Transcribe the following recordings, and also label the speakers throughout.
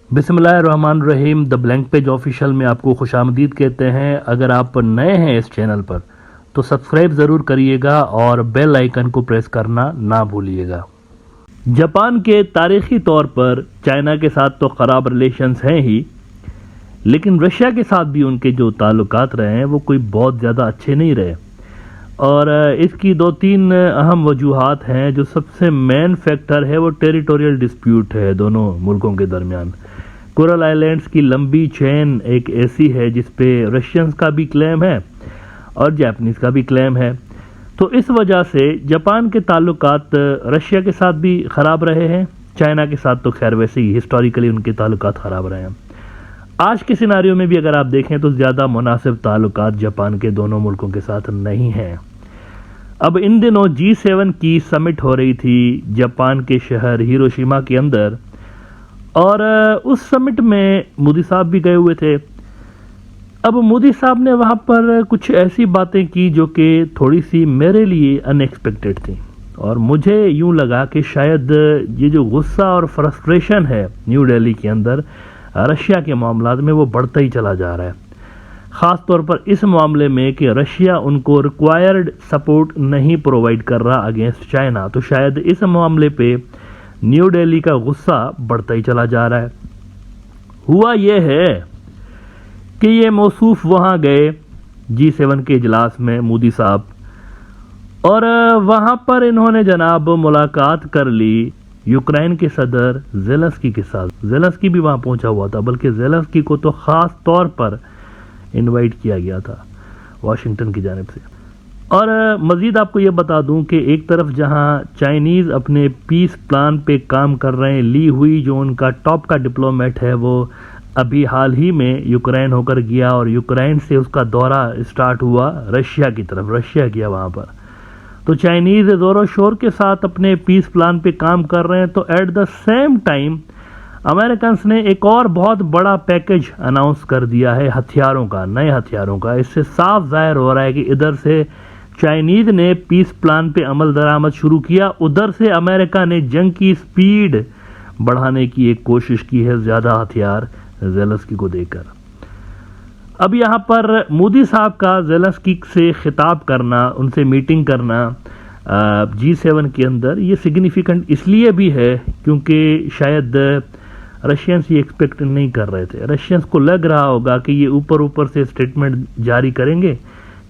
Speaker 1: बिस्मिल्लाहिर्रहमानिर्रहीम। The blank page official में आपको खुशामदीद कहते हैं। अगर आप नए हैं इस चैनल पर तो सब्सक्राइब ज़रूर करिएगा और बेल आइकन को प्रेस करना ना भूलिएगा। जापान के तारीखी तौर पर चाइना के साथ तो ख़राब रिलेशंस हैं ही, लेकिन रशिया के साथ भी उनके जो ताल्लुकात रहे हैं वो कोई बहुत ज़्यादा अच्छे नहीं रहे। और इसकी दो तीन अहम वजूहात हैं। जो सबसे मेन फैक्टर है वो टेरिटोरियल डिस्प्यूट है दोनों मुल्कों के दरमियान। कोरल आइलैंड्स की लंबी चेन एक ऐसी है जिस पे रशियंस का भी क्लेम है और जापानीज़ का भी क्लेम है। तो इस वजह से जापान के ताल्लुकात रशिया के साथ भी ख़राब रहे हैं, चाइना के साथ तो खैर वैसे ही हिस्टोरिकली उनके ताल्लुकात ख़राब रहे हैं। आज के सिनारियो में भी अगर आप देखें तो ज़्यादा मुनासिब ताल्लुकात जापान के दोनों मुल्कों के साथ नहीं हैं। अब इन दिनों G7 की समिट हो रही थी जापान के शहर हिरोशिमा के अंदर, और उस समिट में मोदी साहब भी गए हुए थे। अब मोदी साहब ने वहाँ पर कुछ ऐसी बातें की जो कि थोड़ी सी मेरे लिए अनएक्सपेक्टेड थी, और मुझे यूँ लगा कि शायद ये जो गुस्सा और फ्रस्ट्रेशन है न्यू दिल्ली के अंदर रशिया के मामलात में वो बढ़ता ही चला जा रहा है। ख़ास तौर पर इस मामले में कि रशिया उनको रिक्वायर्ड सपोर्ट नहीं प्रोवाइड कर रहा अगेंस्ट चाइना, तो शायद इस मामले पे न्यू दिल्ली का गुस्सा बढ़ता ही चला जा रहा है। हुआ यह है कि ये मौसूफ वहाँ गए G7 के इजलास में मोदी साहब, और वहाँ पर इन्होंने जनाब मुलाकात कर ली यूक्रेन के सदर ज़ेलेंस्की के साथ। ज़ेलेंस्की भी वहाँ पहुँचा हुआ था, बल्कि ज़ेलेंस्की को तो ख़ास तौर पर इनवाइट किया गया था वाशिंगटन की जानिब से। और मज़ीद आपको ये बता दूं कि एक तरफ जहां चाइनीज़ अपने पीस प्लान पे काम कर रहे हैं, ली हुई जो उनका टॉप का डिप्लोमेट है वो अभी हाल ही में यूक्रेन होकर गया, और यूक्रेन से उसका दौरा स्टार्ट हुआ रशिया की तरफ, रशिया किया वहाँ पर। तो चाइनीज़ ज़ोरों शोर के साथ अपने पीस प्लान पे काम कर रहे हैं। तो at the same time Americans ने एक और बहुत बड़ा पैकेज अनाउंस कर दिया है हथियारों का, नए हथियारों का। इससे साफ जाहिर हो रहा है कि इधर से चाइनीज़ ने पीस प्लान पे अमल दरामद शुरू किया, उधर से अमेरिका ने जंग की स्पीड बढ़ाने की एक कोशिश की है ज़्यादा हथियार ज़ेलेंस्की को देकर। अब यहाँ पर मोदी साहब का ज़ेलेंस्की से खिताब करना, उनसे मीटिंग करना G7 के अंदर, ये सिग्निफिकेंट इसलिए भी है क्योंकि शायद रशियंस ये एक्सपेक्ट नहीं कर रहे थे। रशियंस को लग रहा होगा कि ये ऊपर ऊपर से स्टेटमेंट जारी करेंगे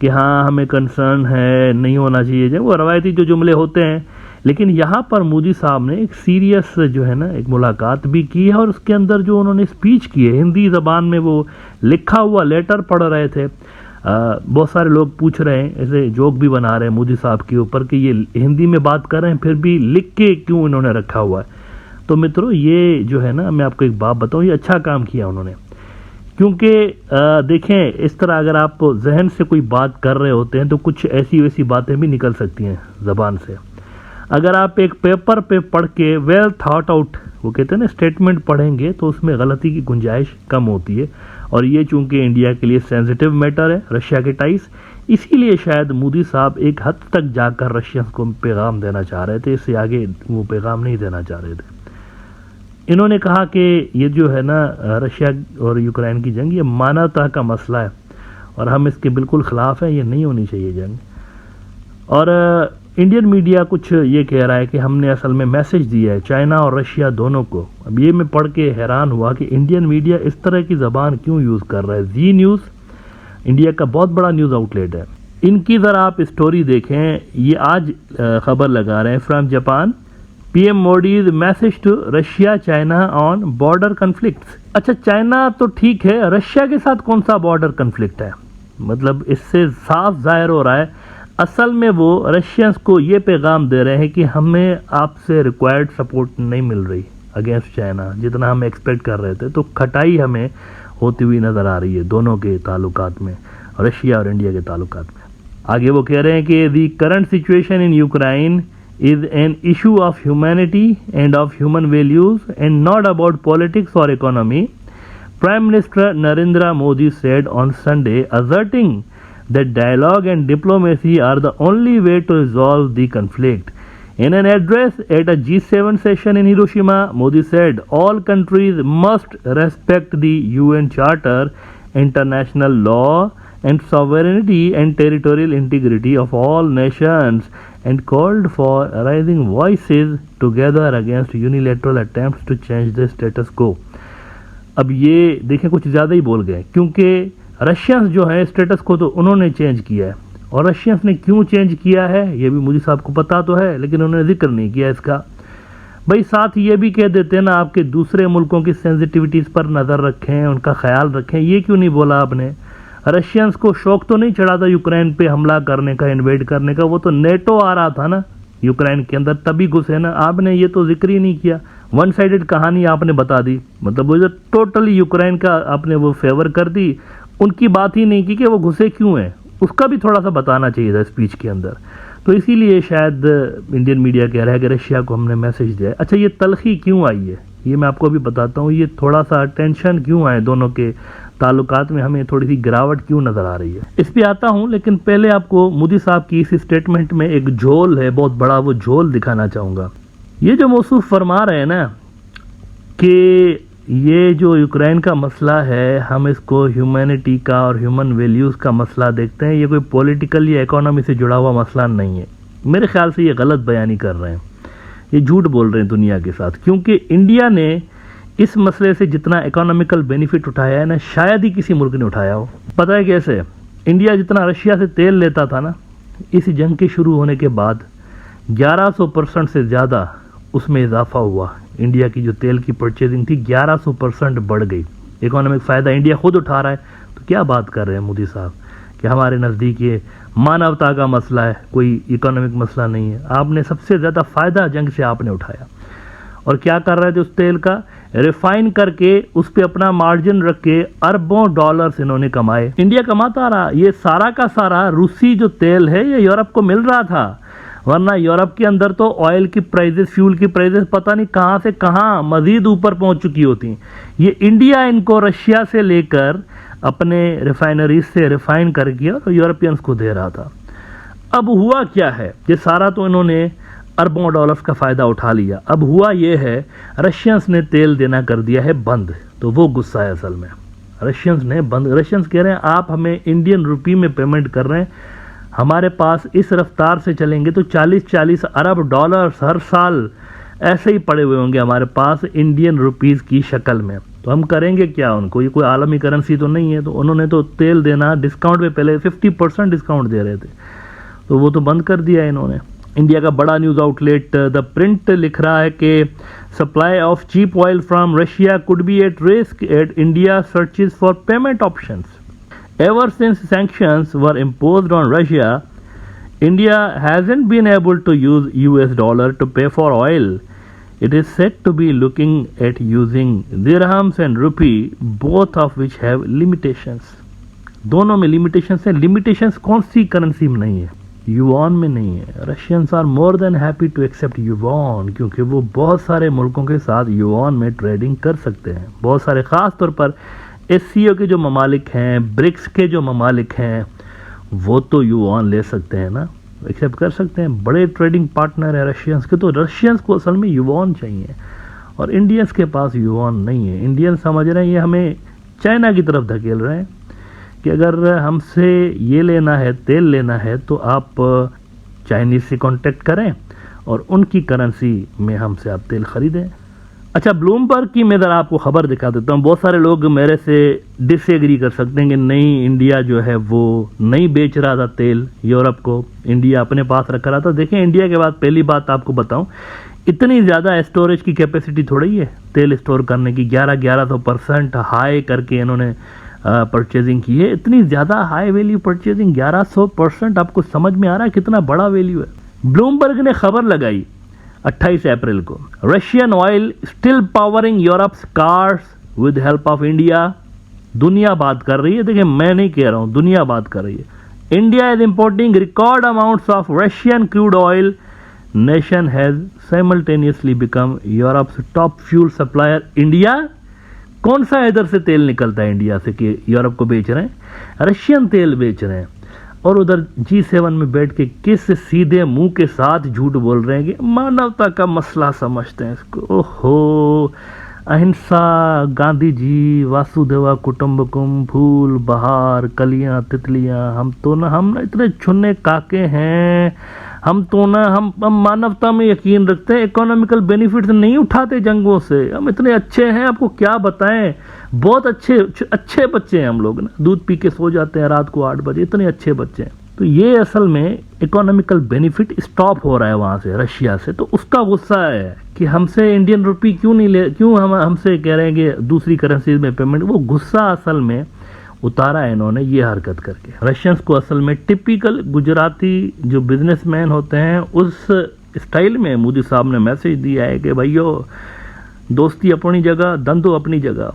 Speaker 1: कि हाँ हमें कंसर्न है, नहीं होना चाहिए, वो रवायती जो जुमले होते हैं। लेकिन यहाँ पर मोदी साहब ने एक सीरियस जो है ना एक मुलाकात भी की है, और उसके अंदर जो उन्होंने स्पीच की है हिंदी ज़बान में, वो लिखा हुआ लेटर पढ़ रहे थे। बहुत सारे लोग पूछ रहे हैं, ऐसे जोक भी बना रहे हैं मोदी साहब के ऊपर कि ये हिंदी में बात कर रहे हैं फिर भी लिख के क्यों इन्होंने रखा हुआ है। तो मित्रों ये जो है ना, मैं आपको एक बात बताऊँ, ये अच्छा काम किया उन्होंने, क्योंकि देखें इस तरह अगर आप जहन से कोई बात कर रहे होते हैं तो कुछ ऐसी वैसी बातें भी निकल सकती हैं ज़बान से। अगर आप एक पेपर पे पढ़ के वेल थॉट आउट, वो कहते हैं ना, स्टेटमेंट पढ़ेंगे तो उसमें गलती की गुंजाइश कम होती है। और ये चूंकि इंडिया के लिए सेंसिटिव मैटर है, रशिया के टाइस, इसीलिए शायद मोदी साहब एक हद तक जाकर रशियंस को पैगाम देना चाह रहे थे, इससे आगे वो पैगाम नहीं देना चाह रहे थे। इन्होंने कहा कि ये जो है ना रशिया और यूक्रेन की जंग, ये मानवता का मसला है और हम इसके बिल्कुल ख़िलाफ़ हैं, ये नहीं होनी चाहिए जंग। और इंडियन मीडिया कुछ ये कह रहा है कि हमने असल में मैसेज दिया है चाइना और रशिया दोनों को। अब ये मैं पढ़ के हैरान हुआ कि इंडियन मीडिया इस तरह की ज़बान क्यों यूज़ कर रहा है। जी न्यूज़ इंडिया का बहुत बड़ा न्यूज़ आउटलेट है, इनकी ज़रा आप स्टोरी देखें, ये आज ख़बर लगा रहे हैं from Japan, PM Modi's message to Russia China on border conflicts. अच्छा, चाइना तो ठीक है, रशिया के साथ कौन सा बॉर्डर कन्फ्लिक्ट है? मतलब इससे साफ जाहिर हो रहा है असल में वो रशियंस को ये पैगाम दे रहे हैं कि हमें आपसे रिक्वायर्ड सपोर्ट नहीं मिल रही अगेंस्ट चाइना, जितना हम एक्सपेक्ट कर रहे थे। तो खटाई हमें होती हुई नज़र आ रही है दोनों के ताल्लुकात में, रशिया और इंडिया के ताल्लुकात में। आगे वो कह रहे हैं कि दी current situation in Ukraine is an issue of humanity and of human values and not about politics or economy, Prime Minister Narendra Modi said on Sunday, asserting that dialogue and diplomacy are the only way to resolve the conflict. In an address at a G7 session in Hiroshima, Modi said all countries must respect the UN Charter, international law, and sovereignty and territorial integrity of all nations, and called for rising voices together against unilateral attempts to change the status quo. अब ये देखें कुछ ज़्यादा ही बोल गए, क्योंकि Russians जो है स्टेटस को तो उन्होंने चेंज किया है, और रशियंस ने क्यों चेंज किया है ये भी मोदी साहब को पता तो है, लेकिन उन्होंने जिक्र नहीं किया इसका। भाई साथ ये भी कह देते हैं ना आपके दूसरे मुल्कों की सेंसिटिविटीज़ पर नज़र रखें, उनका ख्याल रखें, ये क्यों नहीं बोला आपने? रशियंस को शौक तो नहीं चढ़ा था यूक्रेन पे हमला करने का, इन्वेड करने का, वो तो नेटो आ रहा था ना यूक्रेन के अंदर, तभी घुसे ना। आपने ये तो जिक्र ही नहीं किया, वन साइडेड कहानी आपने बता दी, मतलब वो जो टोटली यूक्रेन का आपने वो फेवर कर दी, उनकी बात ही नहीं की कि वो घुसे क्यों हैं, उसका भी थोड़ा सा बताना चाहिए था स्पीच के अंदर। तो इसीलिए शायद इंडियन मीडिया कह रहा है कि रशिया को हमने मैसेज दिया है। अच्छा, ये तलखी क्यों आई है ये मैं आपको अभी बताता हूँ, ये थोड़ा सा टेंशन क्यों आए दोनों के ताल्लुकात में, हमें थोड़ी सी गिरावट क्यों नज़र आ रही है, इस पे आता हूँ। लेकिन पहले आपको मोदी साहब की इस स्टेटमेंट में एक झोल है बहुत बड़ा, वो झोल दिखाना चाहूँगा। ये जो मौसूफ फरमा रहे हैं ना कि ये जो यूक्रेन का मसला है, हम इसको ह्यूमैनिटी का और ह्यूमन वैल्यूज़ का मसला देखते हैं, ये कोई पॉलिटिकल या इकोनॉमी से जुड़ा हुआ मसला नहीं है। मेरे ख्याल से ये गलत बयानी कर रहे हैं, ये झूठ बोल रहे हैं दुनिया के साथ, क्योंकि इंडिया ने इस मसले से जितना इकोनॉमिकल बेनिफिट उठाया है ना, शायद ही किसी मुल्क ने उठाया हो। पता है कैसे? इंडिया जितना रशिया से तेल लेता था ना, इस जंग के शुरू होने के बाद 1100% से ज़्यादा उसमें इजाफा हुआ। इंडिया की जो तेल की परचेजिंग थी 1100% बढ़ गई। इकोनॉमिक फ़ायदा इंडिया खुद उठा रहा है, तो क्या बात कर रहे हैं मोदी साहब कि हमारे नज़दीक ये मानवता का मसला है, कोई इकोनॉमिक मसला नहीं है। आपने सबसे ज़्यादा फ़ायदा जंग से आपने उठाया, और क्या कर रहे थे उस तेल का? रिफाइन करके उस पर अपना मार्जिन रख के अरबों डॉलर्स इन्होंने कमाए। इंडिया कमाता रहा। ये सारा का सारा रूसी जो तेल है ये यूरोप को मिल रहा था, वरना यूरोप के अंदर तो ऑयल की प्राइजेस, फ्यूल की प्राइजेस पता नहीं कहाँ से कहाँ मजीद ऊपर पहुँच चुकी होती। ये इंडिया इनको रशिया से लेकर अपने रिफाइनरीज से रिफाइन करके और यूरोपियंस को दे रहा था। अब हुआ क्या है? ये सारा तो इन्होंने अरबों डॉलर्स का फ़ायदा उठा लिया। अब हुआ ये है, रशियंस ने तेल देना कर दिया है बंद, तो वो गुस्सा है असल में। रशियंस ने बंद, रशियंस कह रहे हैं आप हमें इंडियन रुपी में पेमेंट कर रहे हैं, हमारे पास इस रफ्तार से चलेंगे तो 40-40 अरब डॉलर्स हर साल ऐसे ही पड़े हुए होंगे हमारे पास इंडियन रुपीज़ की शक्ल में, तो हम करेंगे क्या उनको? ये कोई आलमी करेंसी तो नहीं है। तो उन्होंने तो तेल देना डिस्काउंट पे, पहले 50% डिस्काउंट दे रहे थे, तो वो तो बंद कर दिया इन्होंने। इंडिया का बड़ा न्यूज़ आउटलेट द प्रिंट लिख रहा है कि supply of cheap oil from Russia could be at risk at India searches for payment options. Ever since sanctions were imposed on Russia, India hasn't been able to use US dollar to pay for oil. It is said to be looking at using dirhams and rupee, both of which have limitations. दोनों में limitations हैं। limitations कौन सी currency में नहीं है? Yuan में नहीं है। Russians are more than happy to accept yuan, क्योंकि वो बहुत सारे मुल्कों के साथ युआन में ट्रेडिंग कर सकते हैं। बहुत सारे, ख़ास तौर पर SCO के जो ममालिक हैं, ब्रिक्स के जो ममालिक हैं, वो तो युआन ले सकते हैं ना, एक्सेप्ट कर सकते हैं। बड़े ट्रेडिंग पार्टनर है रशियंस के, तो रशियंस को असल में युआन चाहिए और इंडियंस के पास युआन नहीं है। इंडियंस समझ रहे हैं ये हमें चाइना की तरफ धकेल रहे हैं कि अगर हमसे ये लेना है, तेल लेना है, तो आप चाइनीज़ से कांटेक्ट करें और उनकी करेंसी में हमसे आप तेल ख़रीदें। अच्छा, ब्लूमबर्ग की मैं ज़रा आपको ख़बर दिखा देता हूँ। बहुत सारे लोग मेरे से डिसएग्री कर सकते हैं कि नहीं, इंडिया जो है वो नहीं बेच रहा था तेल यूरोप को, इंडिया अपने पास रख रहा था। देखें, इंडिया के बाद पहली बात आपको बताऊँ, इतनी ज़्यादा स्टोरेज की कैपेसिटी थोड़ी है तेल स्टोर करने की। 1100% हाई करके इन्होंने परचेजिंग की है। इतनी ज़्यादा हाई वैल्यू परचेजिंग, 1100%, आपको समझ में आ रहा है कितना बड़ा वैल्यू है? ब्लूमबर्ग ने खबर लगाई 28 अप्रैल को, Russian oil still powering Europe's cars with help of India. दुनिया बात कर रही है, देखिए मैं नहीं कह रहा हूँ, दुनिया बात कर रही है। India is importing record amounts of Russian crude oil, nation has simultaneously become Europe's top fuel supplier. India कौन सा इधर से तेल निकलता है इंडिया से कि यूरोप को बेच रहे हैं? रशियन तेल बेच रहे हैं। और उधर G7 में बैठ के किस सीधे मुंह के साथ झूठ बोल रहे हैं कि मानवता का मसला समझते हैं इसको। ओहो, अहिंसा, गांधी जी, वासुदेवा कुटुंबकम, फूल बहार, कलियां तितलियां, हम ना इतने छुन्ने काके हैं, हम मानवता में यकीन रखते हैं, इकोनॉमिकल बेनिफिट्स नहीं उठाते जंगों से, हम इतने अच्छे हैं, आपको क्या बताएं, बहुत अच्छे बच्चे हैं हम लोग ना, दूध पी के सो जाते हैं रात को 8 बजे, इतने अच्छे बच्चे हैं। तो ये असल में इकोनॉमिकल बेनिफिट स्टॉप हो रहा है वहां से, रशिया से, तो उसका गुस्सा है कि हमसे इंडियन रुपी क्यों हम हमसे कह रहे हैं कि दूसरी करेंसी में पेमेंट। वो गुस्सा असल में उतारा है इन्होंने ये हरकत करके। रशियंस को असल में टिपिकल गुजराती जो बिजनेसमैन होते हैं उस स्टाइल में मोदी साहब ने मैसेज दिया है कि भाइयों दोस्ती अपनी जगह, धंधो अपनी जगह।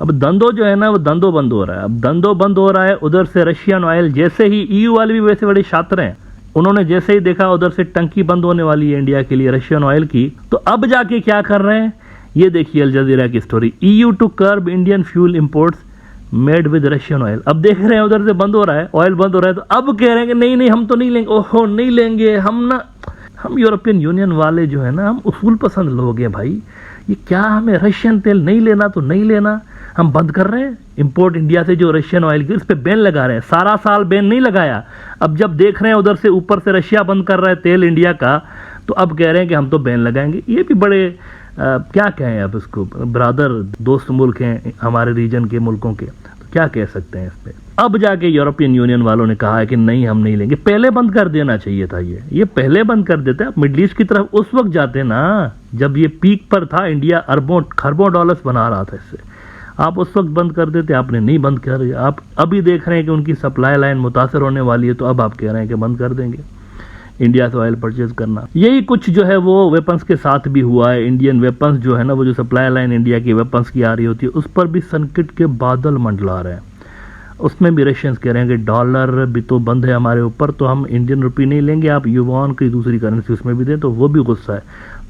Speaker 1: अब धंधो जो है ना वो धंधो बंद हो रहा है, अब धंधो बंद हो रहा है। उधर से रशियन ऑयल जैसे ही, EU वाले भी वैसे बड़े शातिर हैं, उन्होंने जैसे ही देखा उधर से टंकी बंद होने वाली है इंडिया के लिए रशियन ऑयल की, तो अब जाके क्या कर रहे हैं ये देखिए अल जजीरा की story. EU to curb Indian fuel imports made with Russian oil. अब देख रहे हैं उधर से बंद हो रहा है, ऑयल बंद हो रहा है, तो अब कह रहे हैं कि नहीं हम तो नहीं लेंगे। ओहो, नहीं लेंगे हम यूरोपियन यूनियन वाले जो है ना, हम उसूल पसंद लोग हैं भाई। ये क्या, हमें रशियन तेल नहीं लेना तो नहीं लेना, हम बंद कर रहे हैं इंपोर्ट इंडिया से जो रशियन ऑयल की, उस पर बैन लगा रहे हैं। सारा साल बैन नहीं लगाया, अब जब देख रहे हैं उधर से ऊपर से रशिया बंद कर रहा है तेल इंडिया का, तो अब कह रहे हैं कि हम तो बैन लगाएंगे। ये भी बड़े क्या कहें अब इसको, ब्रदर दोस्त मुल्क हैं हमारे रीजन के मुल्कों के, तो क्या कह सकते हैं इस पे। अब जाके यूरोपियन यूनियन वालों ने कहा है कि नहीं हम नहीं लेंगे। पहले बंद कर देना चाहिए था, ये पहले बंद कर देते। आप मिडल ईस्ट की तरफ उस वक्त जाते ना जब ये पीक पर था, इंडिया अरबों खरबों डॉलर्स बना रहा था इससे, आप उस वक्त बंद कर देते, आपने नहीं बंद कर। आप अभी देख रहे हैं कि उनकी सप्लाई लाइन मुतासर होने वाली है, तो अब आप कह रहे हैं कि बंद कर देंगे इंडिया से ऑयल परचेज करना। यही कुछ जो है वो वेपन्स के साथ भी हुआ है। इंडियन वेपन्स जो है ना, वो जो सप्लाई लाइन इंडिया की वेपन्स की आ रही होती है, उस पर भी संकट के बादल मंडला रहे हैं। उसमें भी रशियंस कह रहे हैं कि डॉलर भी तो बंद है हमारे ऊपर, तो हम इंडियन रुपी नहीं लेंगे, आप युवान की दूसरी करेंसी उसमें भी दें, तो वो भी गुस्सा है।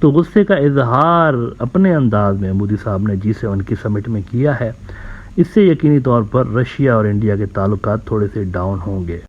Speaker 1: तो गुस्से का इजहार अपने अंदाज में मोदी साहब ने G7 की समिट में किया है। इससे यकीनी तौर पर रशिया और इंडिया के ताल्लुकात थोड़े से डाउन होंगे।